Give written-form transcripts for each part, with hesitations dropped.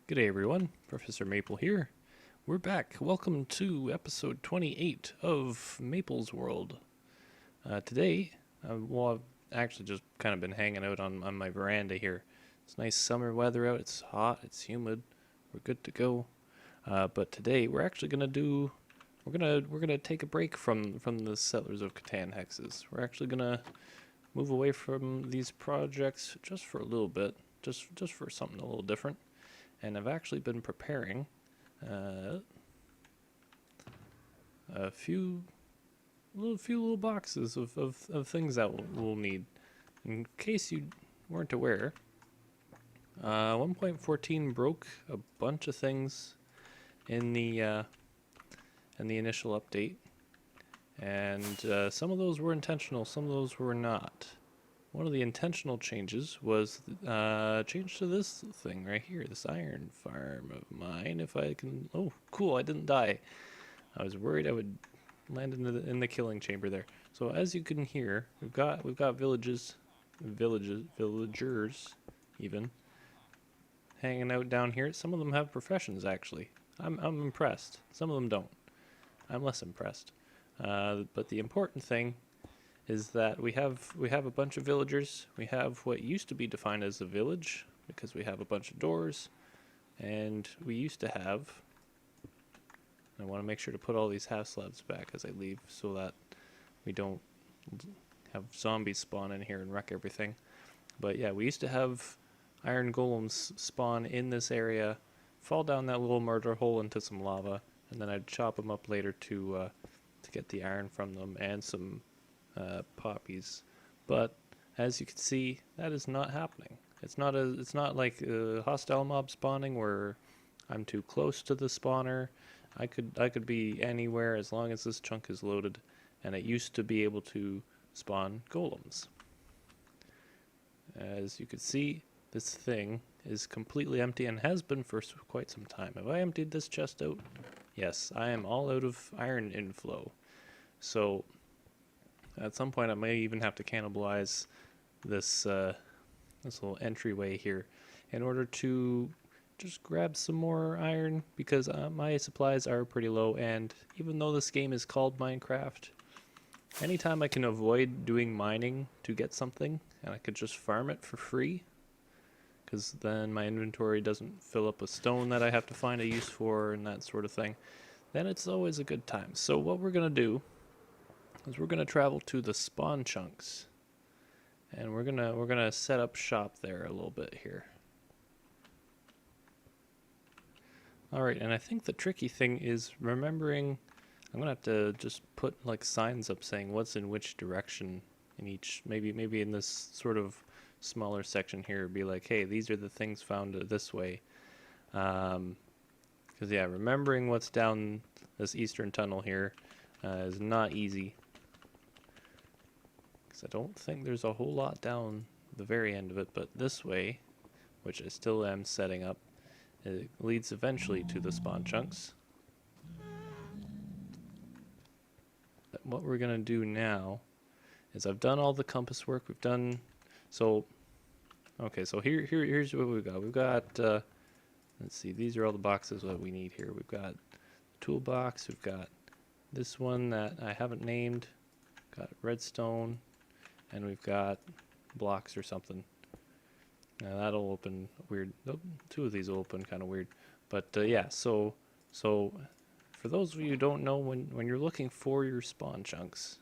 G'day everyone, Professor Maple here. We're back. Welcome to episode 28 of Maple's World. Today, I've actually just kind of been hanging out on my veranda here. It's nice summer weather out, it's hot, it's humid, we're good to go. But today we're actually we're gonna take a break from the Settlers of Catan hexes. We're actually gonna move away from these projects just for a little bit, just for something a little different. And I've actually been preparing a few little boxes of things that we'll need. In case you weren't aware, 1.14 broke a bunch of things in the initial update, and some of those were intentional, some of those were not. One of the intentional changes was change to this thing right here, this iron farm of mine. If I can, oh, cool! I didn't die. I was worried I would land in the killing chamber there. So as you can hear, we've got villagers even hanging out down here. Some of them have professions actually. I'm impressed. Some of them don't. I'm less impressed. But the important thing is that we have a bunch of villagers. We have what used to be defined as a village because we have a bunch of doors, and we used to have. I want to make sure to put all these half slabs back as I leave so that we don't have zombies spawn in here and wreck everything. But yeah, we used to have iron golems spawn in this area, fall down that little murder hole into some lava, and then I'd chop them up later to get the iron from them and some poppies. But as you can see, that is not happening. It's not like hostile mob spawning where I'm too close to the spawner. I could be anywhere as long as this chunk is loaded, and it used to be able to spawn golems. As you can see, this thing is completely empty and has been for quite some time. Have I emptied this chest out? Yes, I am all out of iron inflow. So at some point I may even have to cannibalize this this little entryway here in order to just grab some more iron, because my supplies are pretty low, and even though this game is called Minecraft, anytime I can avoid doing mining to get something and I could just farm it for free, because then my inventory doesn't fill up with stone that I have to find a use for and that sort of thing, then it's always a good time. So what we're going to do is we're going to travel to the spawn chunks, and we're gonna set up shop there a little bit here. Alright, and I think the tricky thing is remembering. I'm gonna have to just put like signs up saying what's in which direction in each, maybe in this sort of smaller section here, be like, hey, these are the things found this way. Because yeah, remembering what's down this eastern tunnel here is not easy. I don't think there's a whole lot down the very end of it, but this way, which I still am setting up, it leads eventually to the spawn chunks. But what we're gonna do now is I've done all the compass work. We've done okay. So here's what we've got. We've got let's see. These are all the boxes that we need here. We've got toolbox. We've got this one that I haven't named. Got redstone. And we've got blocks or something. Now that'll open weird. Two of these will open kind of weird. But yeah, so for those of you who don't know, when you're looking for your spawn chunks,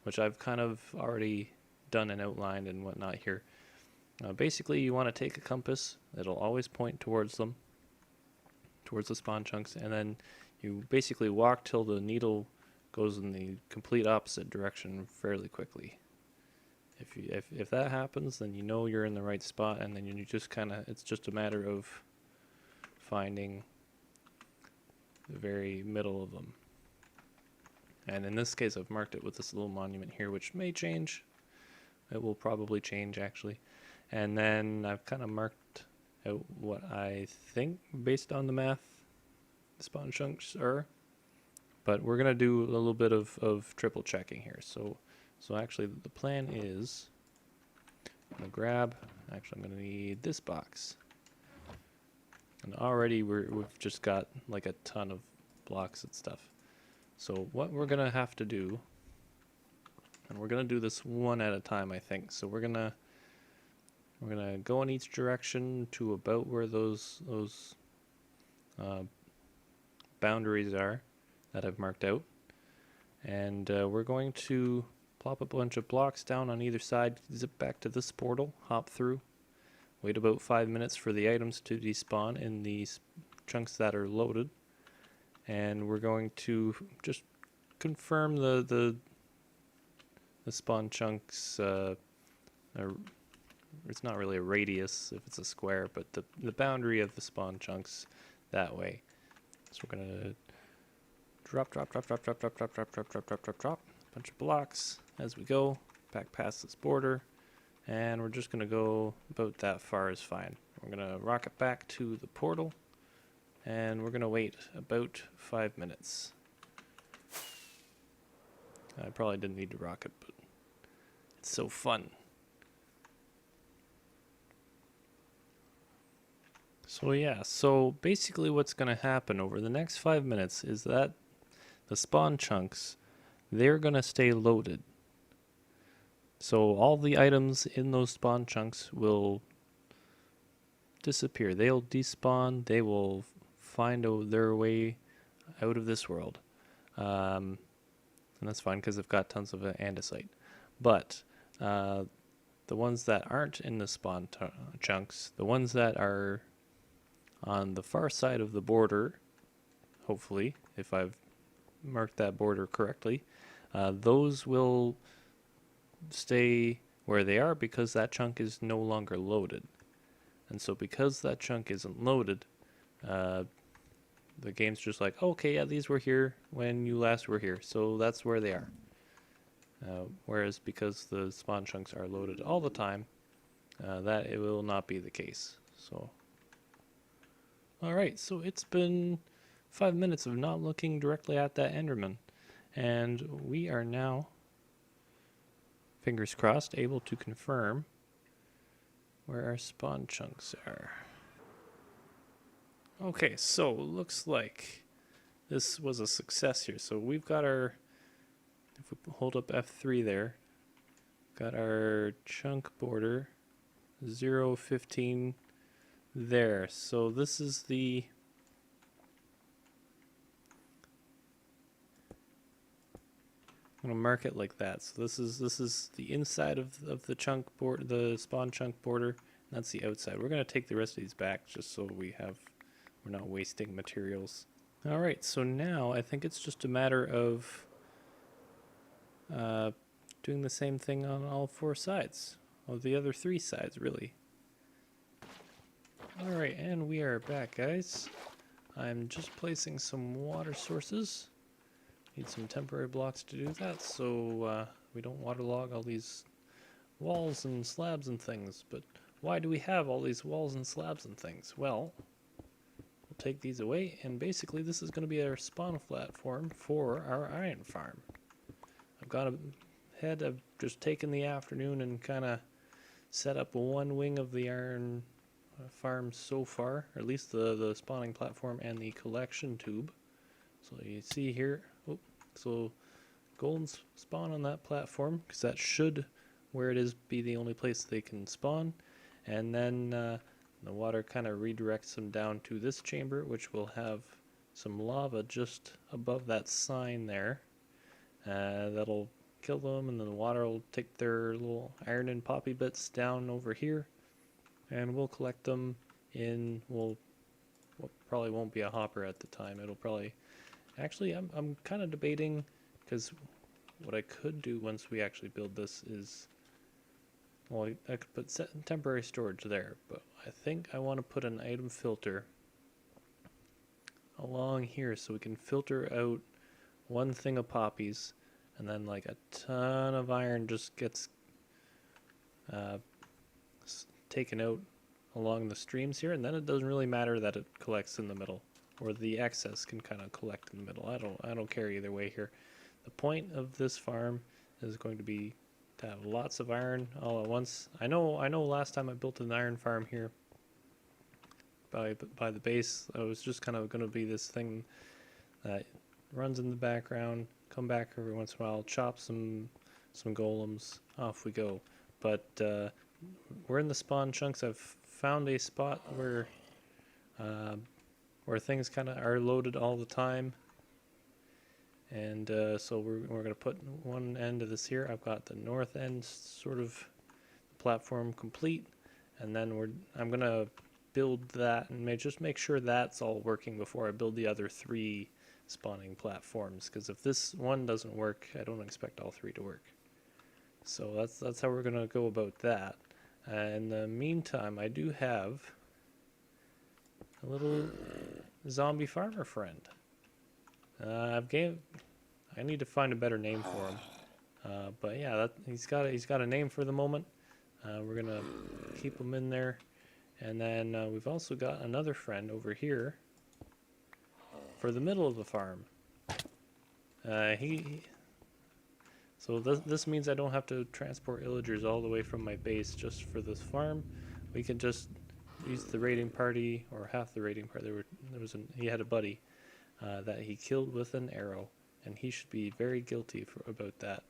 which I've kind of already done and outlined and whatnot here, basically you want to take a compass. It'll always point towards them, towards the spawn chunks, and then you basically walk till the needle goes in the complete opposite direction fairly quickly. If that happens, then you know you're in the right spot, and then you just it's just a matter of finding the very middle of them. And in this case, I've marked it with this little monument here, which may change. It will probably change, actually. And then I've kind of marked out what I think, based on the math, the spawn chunks are. But we're going to do a little bit of triple checking here. So actually the plan is, I'm going to need this box. And already we've just got like a ton of blocks and stuff. So what we're gonna have to do, and we're gonna do this one at a time, I think. So we're gonna go in each direction to about where those boundaries are that I've marked out, and we're going to plop a bunch of blocks down on either side, zip back to this portal, hop through, wait about 5 minutes for the items to despawn in these chunks that are loaded, and we're going to just confirm the spawn chunks. It's not really a radius if it's a square, but the boundary of the spawn chunks that way. So we're gonna drop a bunch of blocks as we go back past this border, and we're just gonna go about that far is fine. We're gonna rocket back to the portal, and we're gonna wait about 5 minutes. I probably didn't need to rocket, but it's so fun. So yeah, so basically what's going to happen over the next 5 minutes is that the spawn chunks, they're going to stay loaded. So all the items in those spawn chunks will disappear. They'll despawn, they will find their way out of this world. And that's fine because they've got tons of andesite. But the ones that aren't in the spawn chunks, the ones that are on the far side of the border, hopefully, if I've marked that border correctly, those will stay where they are because that chunk is no longer loaded. And so because that chunk isn't loaded, the game's just like, okay, yeah, these were here when you last were here, so that's where they are. Whereas because the spawn chunks are loaded all the time, that it will not be the case. So alright, so it's been 5 minutes of not looking directly at that Enderman, and we are now, fingers crossed, able to confirm where our spawn chunks are. Okay, so looks like this was a success here. So we've got our, if we hold up F3 there, got our chunk border 0, 15 there. So this is the I'm gonna mark it like that. So this is the inside of the chunk board, the spawn chunk border. And that's the outside. We're gonna take the rest of these back just so we're not wasting materials. All right. So now I think it's just a matter of doing the same thing on all 4 sides, or the other 3 sides, really. Alright, and we are back, guys. I'm just placing some water sources. Need some temporary blocks to do that, so we don't waterlog all these walls and slabs and things. But why do we have all these walls and slabs and things? Well, we'll take these away, and basically this is going to be our spawn platform for our iron farm. I've got I've just taken the afternoon and kind of set up one wing of the iron farm so far, or at least the spawning platform and the collection tube. So you see here, so golden spawn on that platform, because that should, where it is, be the only place they can spawn. And then the water kind of redirects them down to this chamber, which will have some lava just above that sign there. That'll kill them, and then the water will take their little iron and poppy bits down over here, and we'll collect them in, what probably won't be a hopper at the time. It'll probably, actually, I'm kind of debating, because what I could do once we actually build this is, well, I could put temporary storage there, but I think I want to put an item filter along here so we can filter out one thing of poppies, and then like a ton of iron just gets taken out along the streams here, and then it doesn't really matter that it collects in the middle, or the excess can kind of collect in the middle. I don't care either way here. The point of this farm is going to be to have lots of iron all at once. I know last time I built an iron farm here by the base. It was just kind of going to be this thing that runs in the background, come back every once in a while, chop some golems, off we go. But we're in the spawn chunks. I've found a spot where things kind of are loaded all the time. And so we're going to put one end of this here. I've got the north end sort of platform complete, and then I'm going to build that and just make sure that's all working before I build the other 3 spawning platforms, because if this one doesn't work, I don't expect all 3 to work. So that's how we're going to go about that. In the meantime, I do have a little zombie farmer friend. I need to find a better name for him. But yeah, he's got a name for the moment. We're gonna keep him in there, and then we've also got another friend over here for the middle of the farm. So this means I don't have to transport illagers all the way from my base just for this farm. We can just use the raiding party, or half the raiding party. He had a buddy that he killed with an arrow, and he should be very guilty about that.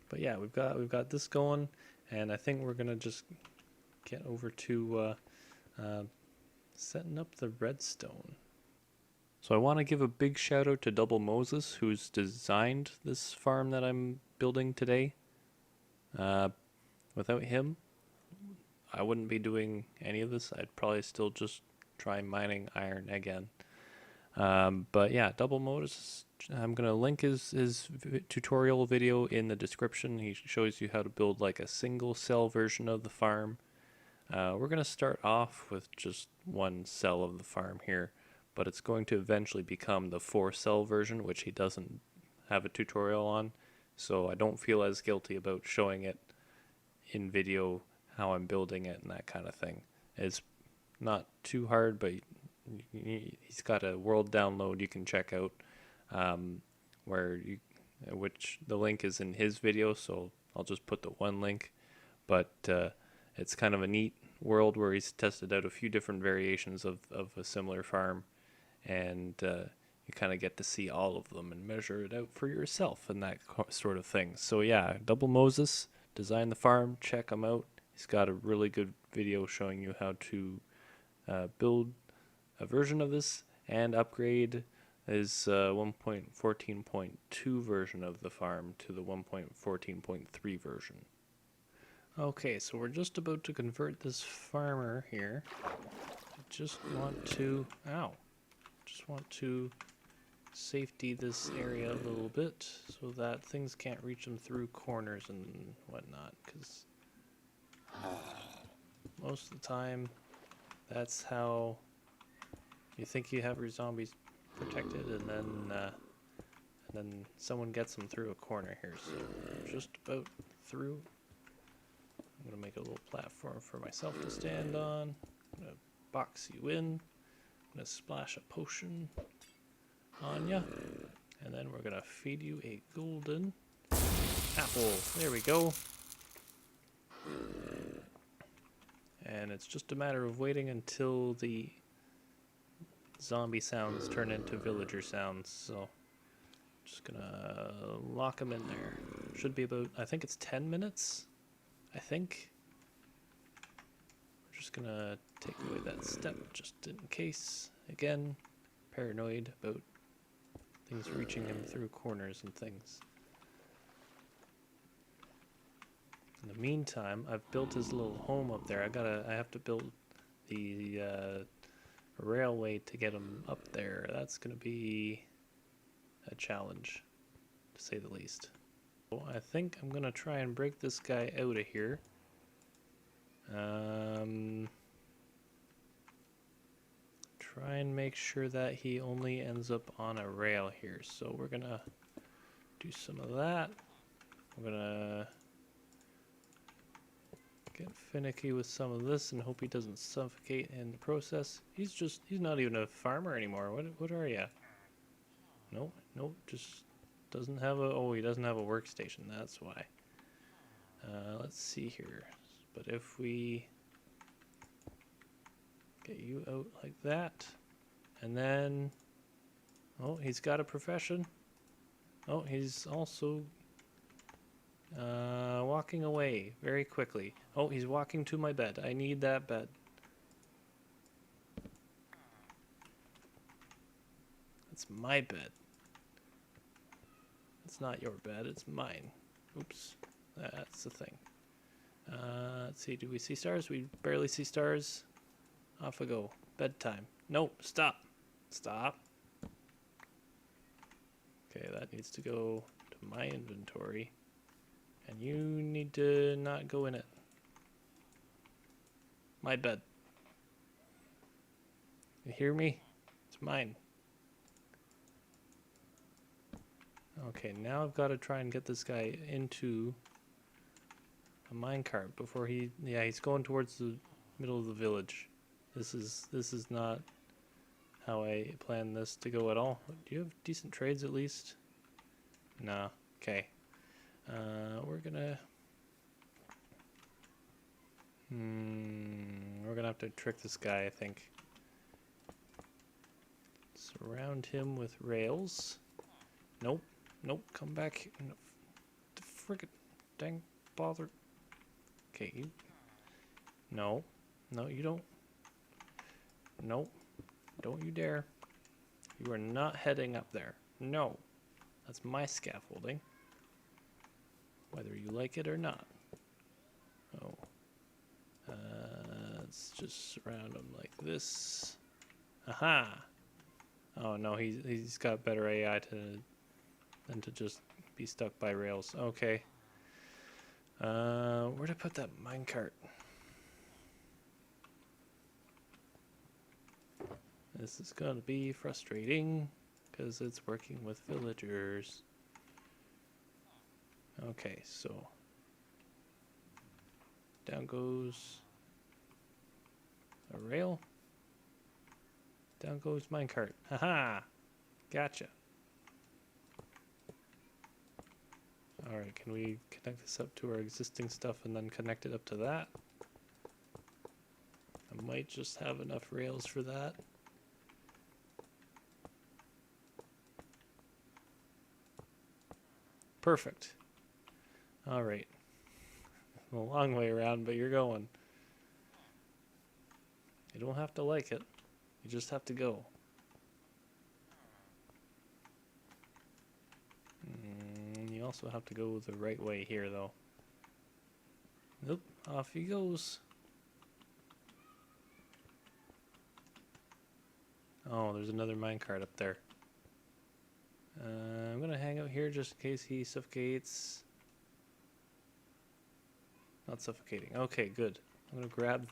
But yeah, we've got this going, and I think we're gonna just get over to setting up the redstone. So I want to give a big shout out to Double Moses, who's designed this farm that I'm building today. Without him, I wouldn't be doing any of this. I'd probably still just try mining iron again. But yeah, Double Moses, I'm going to link his tutorial video in the description. He shows you how to build like a single cell version of the farm. We're going to start off with just one cell of the farm here, but it's going to eventually become the 4-cell version, which he doesn't have a tutorial on, so I don't feel as guilty about showing it in video, how I'm building it and that kind of thing. It's not too hard, but he's got a world download you can check out, which the link is in his video, so I'll just put the one link. But it's kind of a neat world where he's tested out a few different variations of a similar farm, and you kind of get to see all of them and measure it out for yourself and that sort of thing. So yeah, Double Moses designed the farm. Check him out. He's got a really good video showing you how to build a version of this and upgrade his 1.14.2 version of the farm to the 1.14.3 version. Okay, so we're just about to convert this farmer here. I just want to safety this area a little bit so that things can't reach them through corners and whatnot, because most of the time that's how you think you have your zombies protected, and then someone gets them through a corner here. So just about through. I'm gonna make a little platform for myself to stand on. I'm gonna box you in. I'm gonna splash a potion on ya, and then we're gonna feed you a golden apple. There we go. And it's just a matter of waiting until the zombie sounds turn into villager sounds. So just gonna lock them in there. Should be about, I think it's 10 minutes. I think. We're just gonna take away that step just in case. Again, paranoid about things reaching him through corners and things. In the meantime, I've built his little home up there. I have to build the railway to get him up there. That's gonna be a challenge, to say the least. So I think I'm gonna try and break this guy out of here. Try and make sure that he only ends up on a rail here. So we're gonna do some of that. We're gonna get finicky with some of this and hope he doesn't suffocate in the process. He's not even a farmer anymore. What are you? Nope, just doesn't have he doesn't have a workstation, that's why. Let's see here. But if we Get you out like that. And then, oh, he's got a profession. Oh, he's also walking away very quickly. Oh, he's walking to my bed. I need that bed. It's my bed. It's not your bed, it's mine. Oops, that's the thing. Let's see, do we see stars? We barely see stars. Off we go. Bedtime. No, stop. Stop. Okay, that needs to go to my inventory. And you need to not go in it. My bed. You hear me? It's mine. Okay, now I've got to try and get this guy into a minecart before he's going towards the middle of the village. This is not how I planned this to go at all. Do you have decent trades at least? No. Okay. We're gonna have to trick this guy, I think. Surround him with rails. Nope. Nope. Come back. No, the frickin' dang bother. Okay, you. No. No, you don't. Nope. Don't you dare. You are not heading up there. No. That's my scaffolding. Whether you like it or not. Oh. Let's just surround him like this. Aha! Oh no, he's got better AI than to just be stuck by rails. Okay. Where'd I put that minecart? This is gonna be frustrating because it's working with villagers. Okay, so down goes a rail. Down goes minecart. Haha! Gotcha. Alright, can we connect this up to our existing stuff and then connect it up to that? I might just have enough rails for that. Perfect. Alright. A long way around, but you're going. You don't have to like it. You just have to go. You also have to go the right way here, though. Nope, off he goes. Oh, there's another minecart up there. I'm gonna hang out here just in case he suffocates. Not suffocating. Okay, good. I'm gonna grab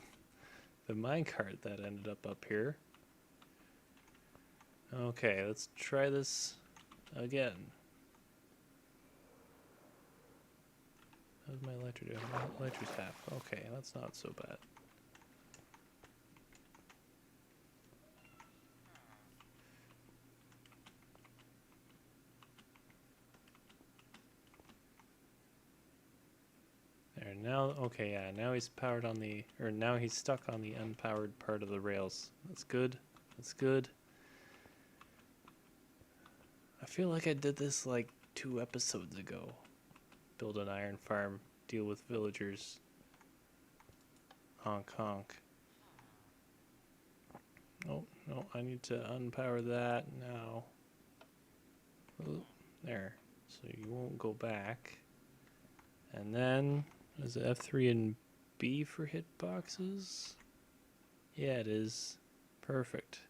the minecart that ended up here. Okay, let's try this again. How's my lighter doing? My lighter's half. Okay, that's not so bad. There, now, okay, yeah, now he's powered on the, or now he's stuck on the unpowered part of the rails. That's good. That's good. I feel like I did this like 2 episodes ago. Build an iron farm, deal with villagers. Honk honk. Oh, no, I need to unpower that now. Ooh, there. So you won't go back. And then, is it F3 and B for hitboxes? Yeah, it is. Perfect.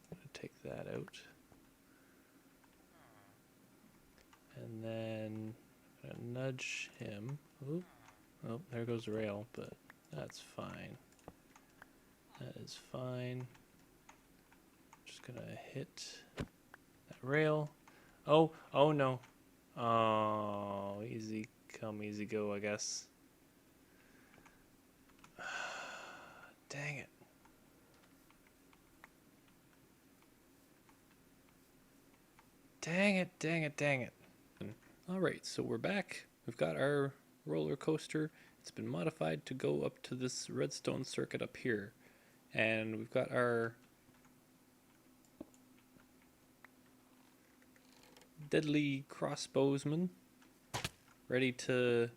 I'm going to take that out. And then I'm going to nudge him. Oop. Oh, there goes the rail, but that's fine. That is fine. Just going to hit that rail. Oh, oh no. Oh, easy come, easy go, I guess. Dang it. Dang it, dang it, dang it. Alright, so we're back. We've got our roller coaster. It's been modified to go up to this redstone circuit up here. And we've got our deadly crossbowsman ready to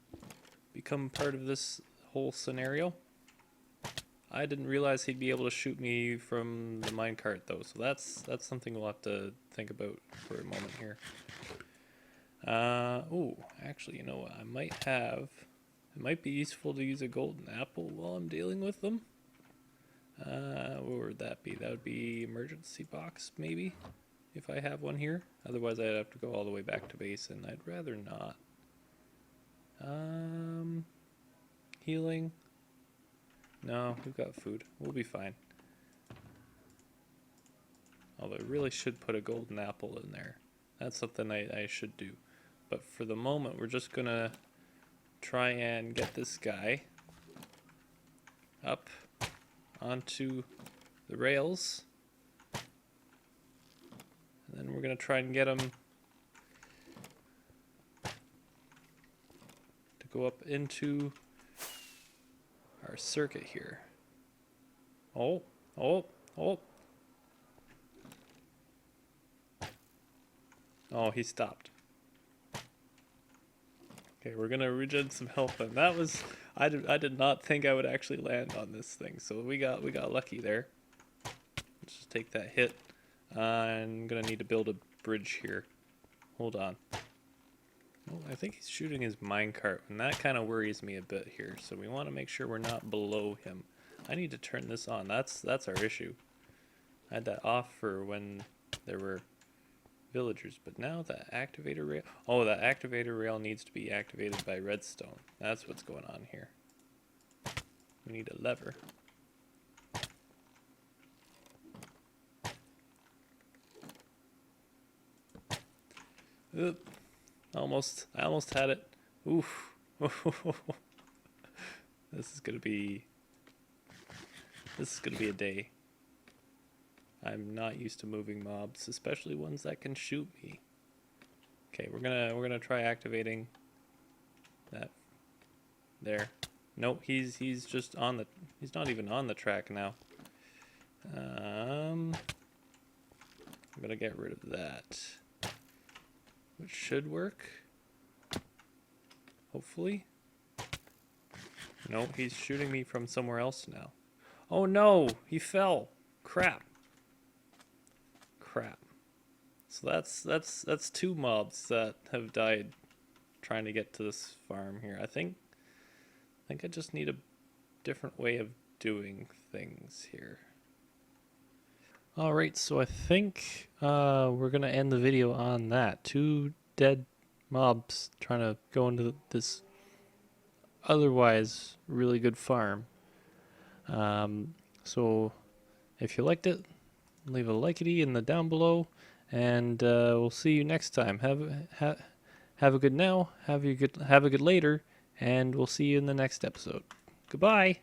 become part of this whole scenario. I didn't realize he'd be able to shoot me from the minecart though, so that's something we'll have to think about for a moment here. Oh, actually, you know what? It might be useful to use a golden apple while I'm dealing with them. What would that be? That would be emergency box, maybe, if I have one here. Otherwise, I'd have to go all the way back to base, and I'd rather not. Healing. No, we've got food. We'll be fine. Although I really should put a golden apple in there. That's something I should do. But for the moment, we're just gonna try and get this guy up onto the rails. And then we're gonna try and get him to go up into our circuit here. Oh. Oh, he stopped. Okay, we're gonna regen some health, and that was I did not think I would actually land on this thing, so we got lucky there. Let's just take that hit. I'm gonna need to build a bridge here. Hold on. Oh, I think he's shooting his minecart, and that kind of worries me a bit here. So we want to make sure we're not below him. I need to turn this on. That's our issue. I had that off for when there were villagers, but now the activator rail. Oh, the activator rail needs to be activated by redstone. That's what's going on here. We need a lever. Oop. I almost had it. Oof. This is gonna be a day. I'm not used to moving mobs, especially ones that can shoot me. Okay, we're gonna try activating that. There. Nope, he's just on the. He's not even on the track now. I'm gonna get rid of that. Which should work. Hopefully. Nope, he's shooting me from somewhere else now. Oh no, he fell. Crap. So that's two mobs that have died trying to get to this farm here. I think I just need a different way of doing things here. Alright, so I think we're going to end the video on that. Two dead mobs trying to go into this otherwise really good farm. So if you liked it, leave a likey in the down below, and we'll see you next time. Have a good now, have a good later, and we'll see you in the next episode. Goodbye.